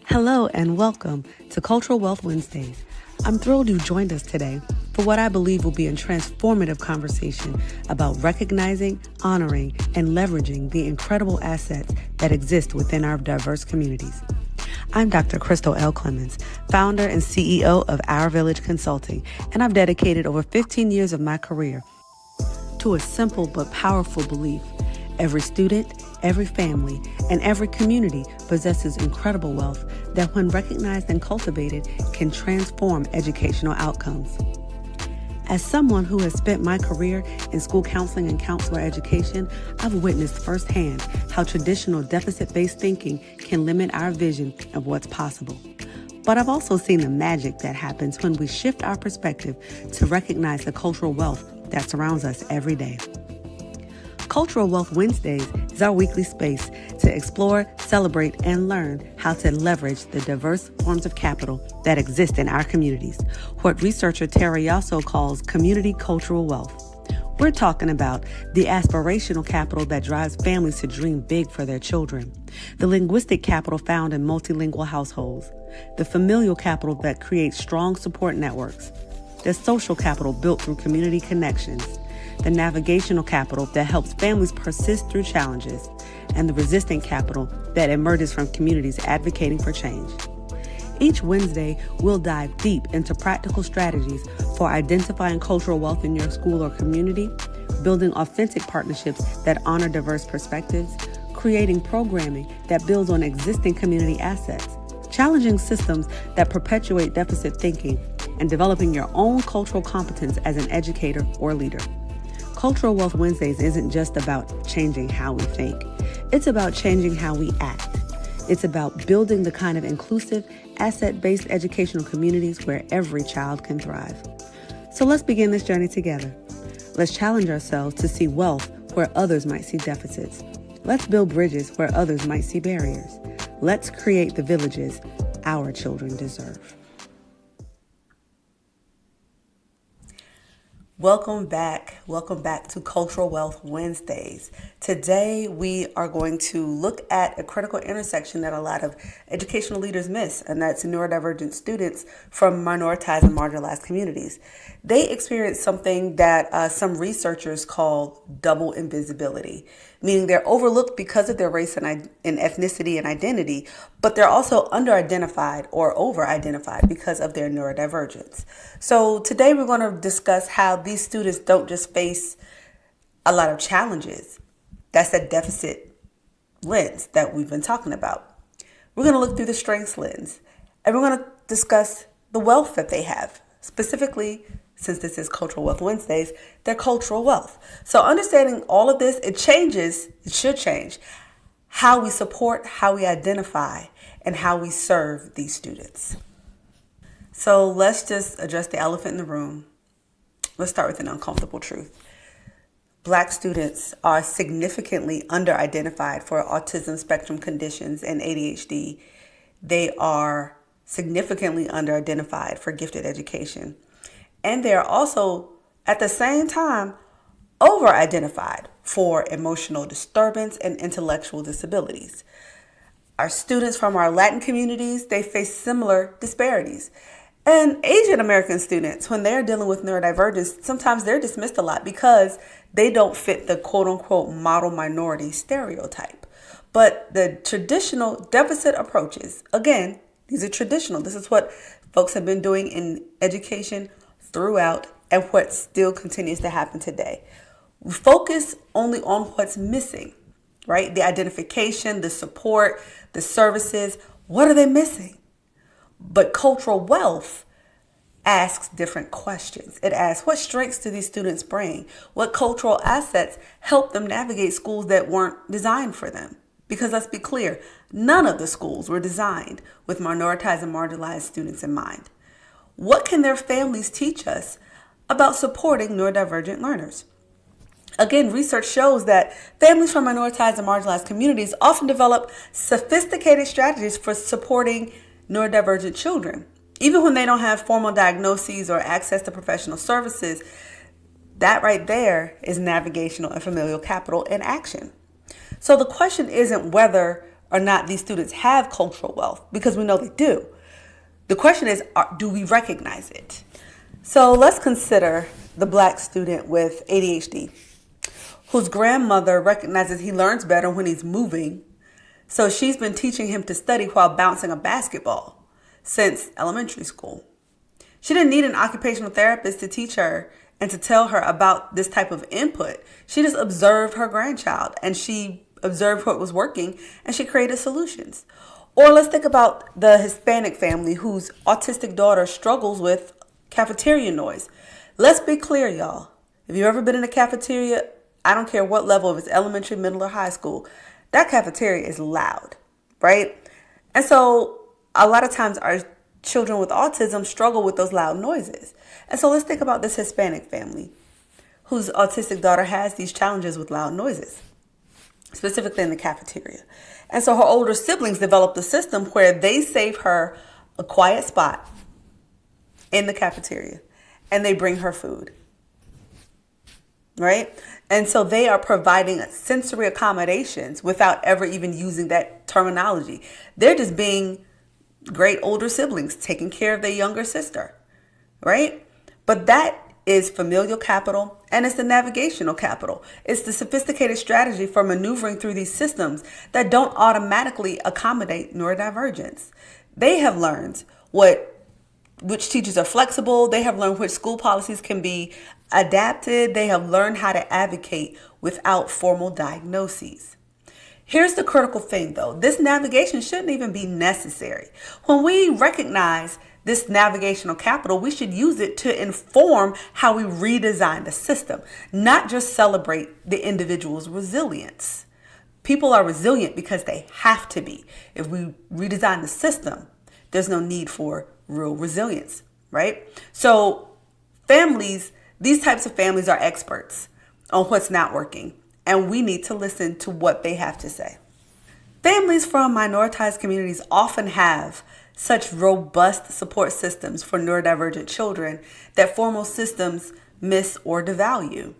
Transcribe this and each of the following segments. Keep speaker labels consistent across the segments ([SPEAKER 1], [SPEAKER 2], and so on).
[SPEAKER 1] Hello and welcome to Cultural Wealth Wednesdays. I'm thrilled you joined us today for what I believe will be a transformative conversation about recognizing, honoring, and leveraging the incredible assets that exist within our diverse communities. I'm Dr. Crystal L. Clemons, founder and CEO of Our Village Consulting, and I've dedicated over 15 years of my career to a simple but powerful belief. Every student, every family, and every community possesses incredible wealth that, when recognized and cultivated, can transform educational outcomes. As someone who has spent my career in school counseling and counselor education, I've witnessed firsthand how traditional deficit-based thinking can limit our vision of what's possible. But I've also seen the magic that happens when we shift our perspective to recognize the cultural wealth that surrounds us every day. Cultural Wealth Wednesdays is our weekly space to explore, celebrate, and learn how to leverage the diverse forms of capital that exist in our communities, what researcher Terry Yasso calls community cultural wealth. We're talking about the aspirational capital that drives families to dream big for their children, the linguistic capital found in multilingual households, the familial capital that creates strong support networks, the social capital built through community connections, the navigational capital that helps families persist through challenges, and the resistant capital that emerges from communities advocating for change. Each Wednesday, we'll dive deep into practical strategies for identifying cultural wealth in your school or community, building authentic partnerships that honor diverse perspectives, creating programming that builds on existing community assets, challenging systems that perpetuate deficit thinking, and developing your own cultural competence as an educator or leader. Cultural Wealth Wednesdays isn't just about changing how we think. It's about changing how we act. It's about building the kind of inclusive, asset-based educational communities where every child can thrive. So let's begin this journey together. Let's challenge ourselves to see wealth where others might see deficits. Let's build bridges where others might see barriers. Let's create the villages our children deserve. Welcome back to Cultural Wealth Wednesdays. Today we are going to look at a critical intersection that a lot of educational leaders miss, and that's neurodivergent students from minoritized and marginalized communities. They experience something that some researchers call double invisibility, meaning they're overlooked because of their race and ethnicity and identity, but they're also under-identified or over-identified because of their neurodivergence. So today we're going to discuss how these students don't just face a lot of challenges. That's that deficit lens that we've been talking about. We're going to look through the strengths lens, and we're going to discuss the wealth that they have, specifically, since this is Cultural Wealth Wednesdays, their cultural wealth. So understanding all of this, it should change how we support, how we identify, and how we serve these students. So let's just address the elephant in the room. Let's start with an uncomfortable truth. Black students are significantly under-identified for autism spectrum conditions and ADHD. They are significantly under-identified for gifted education. And they are also, at the same time, over-identified for emotional disturbance and intellectual disabilities. Our students from our Latin communities, they face similar disparities. And Asian American students, when they're dealing with neurodivergence, sometimes they're dismissed a lot because they don't fit the quote-unquote model minority stereotype. But the traditional deficit approaches, again, these are traditional. This is what folks have been doing in education throughout and what still continues to happen today. We focus only on what's missing, right? The identification, the support, the services. What are they missing? But cultural wealth asks different questions. It asks, what strengths do these students bring? What cultural assets help them navigate schools that weren't designed for them? Because let's be clear, none of the schools were designed with minoritized and marginalized students in mind. What can their families teach us about supporting neurodivergent learners? Again, research shows that families from minoritized and marginalized communities often develop sophisticated strategies for supporting neurodivergent children. Even when they don't have formal diagnoses or access to professional services, that right there is navigational and familial capital in action. So the question isn't whether or not these students have cultural wealth, because we know they do. The question is, do we recognize it? So let's consider the Black student with ADHD, whose grandmother recognizes he learns better when he's moving. So she's been teaching him to study while bouncing a basketball since elementary school. She didn't need an occupational therapist to teach her and to tell her about this type of input. She just observed her grandchild, and she observed what was working, and she created solutions. Or let's think about the Hispanic family whose autistic daughter struggles with cafeteria noise. Let's be clear, y'all. If you've ever been in a cafeteria, I don't care what level, if it's elementary, middle, or high school, that cafeteria is loud, right? And so a lot of times our children with autism struggle with those loud noises. And so let's think about this Hispanic family whose autistic daughter has these challenges with loud noises, specifically in the cafeteria. And so her older siblings developed a system where they save her a quiet spot in the cafeteria and they bring her food, right? And so they are providing sensory accommodations without ever even using that terminology. They're just being great older siblings taking care of their younger sister, right? But that is familial capital, and it's the navigational capital. It's the sophisticated strategy for maneuvering through these systems that don't automatically accommodate neurodivergence. They have learned which teachers are flexible. They have learned which school policies can be adapted. They have learned how to advocate without formal diagnoses. Here's the critical thing, though. This navigation shouldn't even be necessary. When we recognize this navigational capital, we should use it to inform how we redesign the system, not just celebrate the individual's resilience. People are resilient because they have to be. If we redesign the system, there's no need for real resilience, right? So families, these types of families are experts on what's not working, and we need to listen to what they have to say. Families from minoritized communities often have such robust support systems for neurodivergent children that formal systems miss or devalue.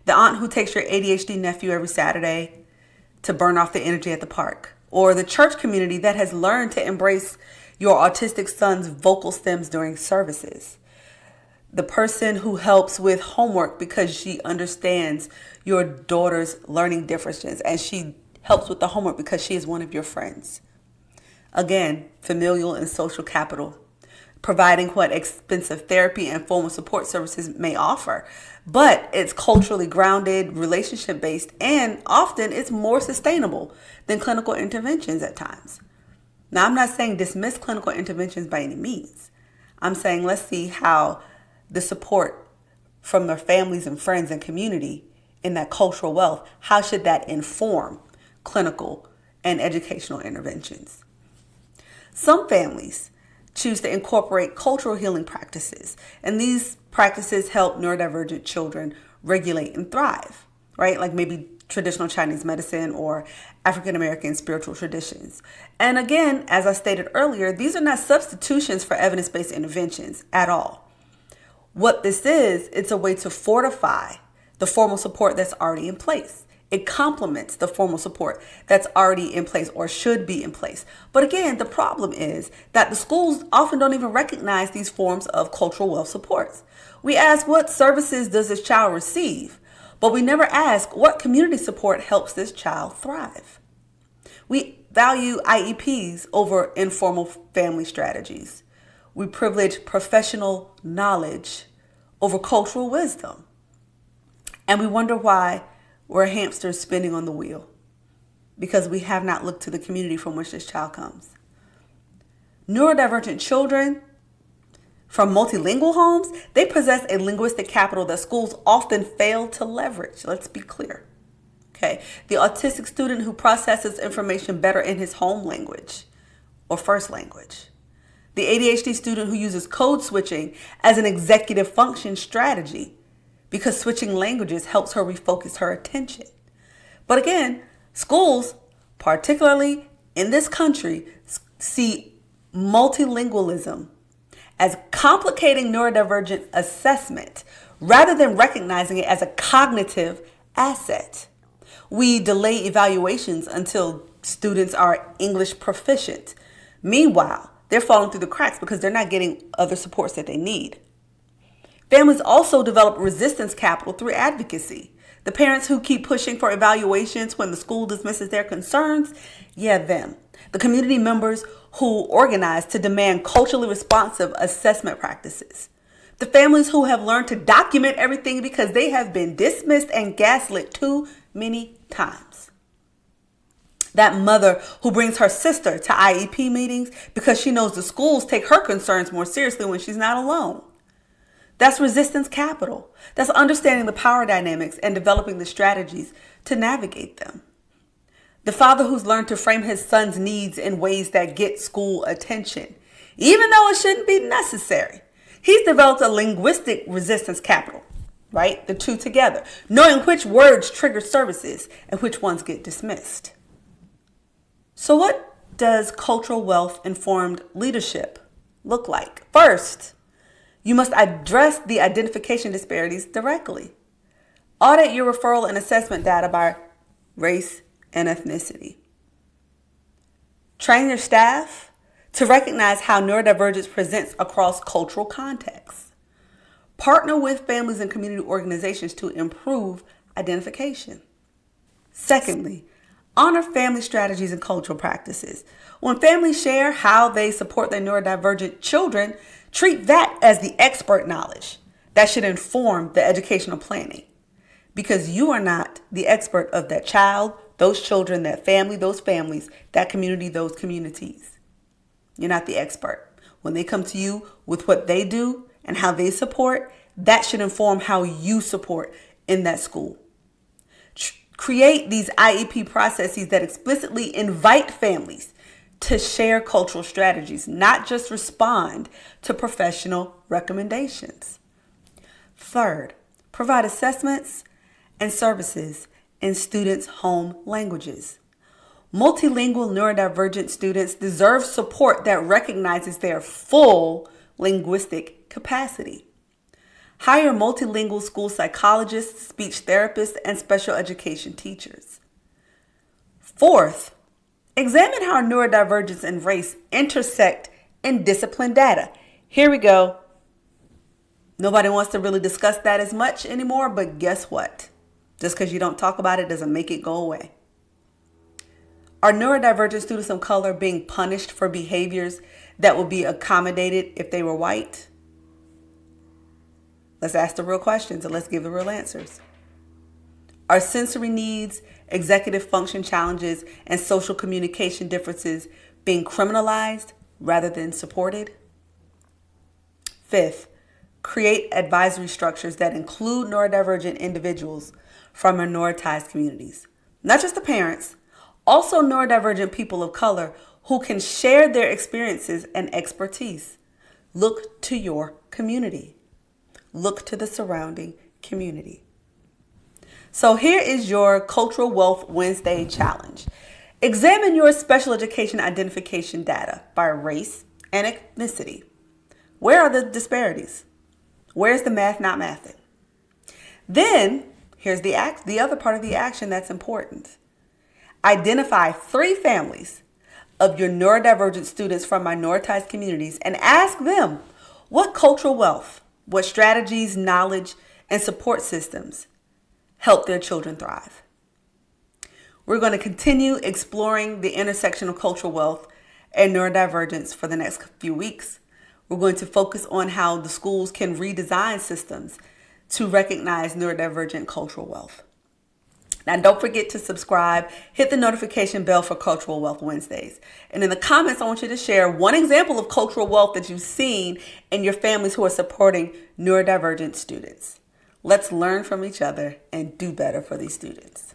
[SPEAKER 1] The aunt who takes your ADHD nephew every Saturday to burn off the energy at the park, or the church community that has learned to embrace your autistic son's vocal stems during services. The person who helps with homework because she understands your daughter's learning differences and she helps with the homework because she is one of your friends. Again, familial and social capital, providing what expensive therapy and formal support services may offer. But it's culturally grounded, relationship-based, and often it's more sustainable than clinical interventions at times. Now, I'm not saying dismiss clinical interventions by any means. I'm saying let's see how the support from their families and friends and community in that cultural wealth, how should that inform clinical and educational interventions? Some families choose to incorporate cultural healing practices, and these practices help neurodivergent children regulate and thrive, right? Like maybe traditional Chinese medicine or African American spiritual traditions. And again, as I stated earlier, these are not substitutions for evidence-based interventions at all. What this is, it's a way to fortify the formal support that's already in place. It complements the formal support that's already in place or should be in place. But again, the problem is that the schools often don't even recognize these forms of cultural wealth supports. We ask, what services does this child receive? But we never ask, what community support helps this child thrive? We value IEPs over informal family strategies. We privilege professional knowledge over cultural wisdom. And we wonder why we're hamsters spinning on the wheel, because we have not looked to the community from which this child comes. Neurodivergent children from multilingual homes, they possess a linguistic capital that schools often fail to leverage. Let's be clear. Okay, the autistic student who processes information better in his home language or first language. The ADHD student who uses code switching as an executive function strategy, because switching languages helps her refocus her attention. But again, schools, particularly in this country, see multilingualism as complicating neurodivergent assessment rather than recognizing it as a cognitive asset. We delay evaluations until students are English proficient. Meanwhile, they're falling through the cracks because they're not getting other supports that they need. Families also develop resistance capital through advocacy. The parents who keep pushing for evaluations when the school dismisses their concerns, yeah, them. The community members who organize to demand culturally responsive assessment practices. The families who have learned to document everything because they have been dismissed and gaslit too many times. That mother who brings her sister to IEP meetings because she knows the schools take her concerns more seriously when she's not alone. That's resistance capital. That's understanding the power dynamics and developing the strategies to navigate them. The father who's learned to frame his son's needs in ways that get school attention, even though it shouldn't be necessary. He's developed a linguistic resistance capital, right? The two together, knowing which words trigger services and which ones get dismissed. So what does cultural wealth informed leadership look like? First, you must address the identification disparities directly. Audit your referral and assessment data by race and ethnicity. Train your staff to recognize how neurodivergence presents across cultural contexts. Partner with families and community organizations to improve identification. Secondly, honor family strategies and cultural practices. When families share how they support their neurodivergent children, treat that as the expert knowledge that should inform the educational planning, because you are not the expert of that child, those children, that family, those families, that community, those communities. You're not the expert. When they come to you with what they do and how they support, that should inform how you support in that school. Create these IEP processes that explicitly invite families to share cultural strategies, not just respond to professional recommendations. Third, provide assessments and services in students' home languages. Multilingual neurodivergent students deserve support that recognizes their full linguistic capacity. Hire multilingual school psychologists, speech therapists, and special education teachers. Fourth, examine how neurodivergence and race intersect in discipline data. Here we go. Nobody wants to really discuss that as much anymore, but guess what? Just because you don't talk about it doesn't make it go away. Are neurodivergent students of color being punished for behaviors that would be accommodated if they were white? Let's ask the real questions and let's give the real answers. Are sensory needs, executive function challenges, and social communication differences being criminalized rather than supported? Fifth, create advisory structures that include neurodivergent individuals from minoritized communities. Not just the parents, also neurodivergent people of color who can share their experiences and expertise. Look to your community. Look to the surrounding community. So here is your Cultural Wealth Wednesday challenge. Examine your special education identification data by race and ethnicity. Where are the disparities? Where's the math not mathing? Then, here's the other part of the action that's important. Identify 3 families of your neurodivergent students from minoritized communities and ask them what cultural wealth, what strategies, knowledge, and support systems help their children thrive. We're going to continue exploring the intersection of cultural wealth and neurodivergence for the next few weeks. We're going to focus on how the schools can redesign systems to recognize neurodivergent cultural wealth. Now, don't forget to subscribe, hit the notification bell for Cultural Wealth Wednesdays. And in the comments, I want you to share one example of cultural wealth that you've seen in your families who are supporting neurodivergent students. Let's learn from each other and do better for these students.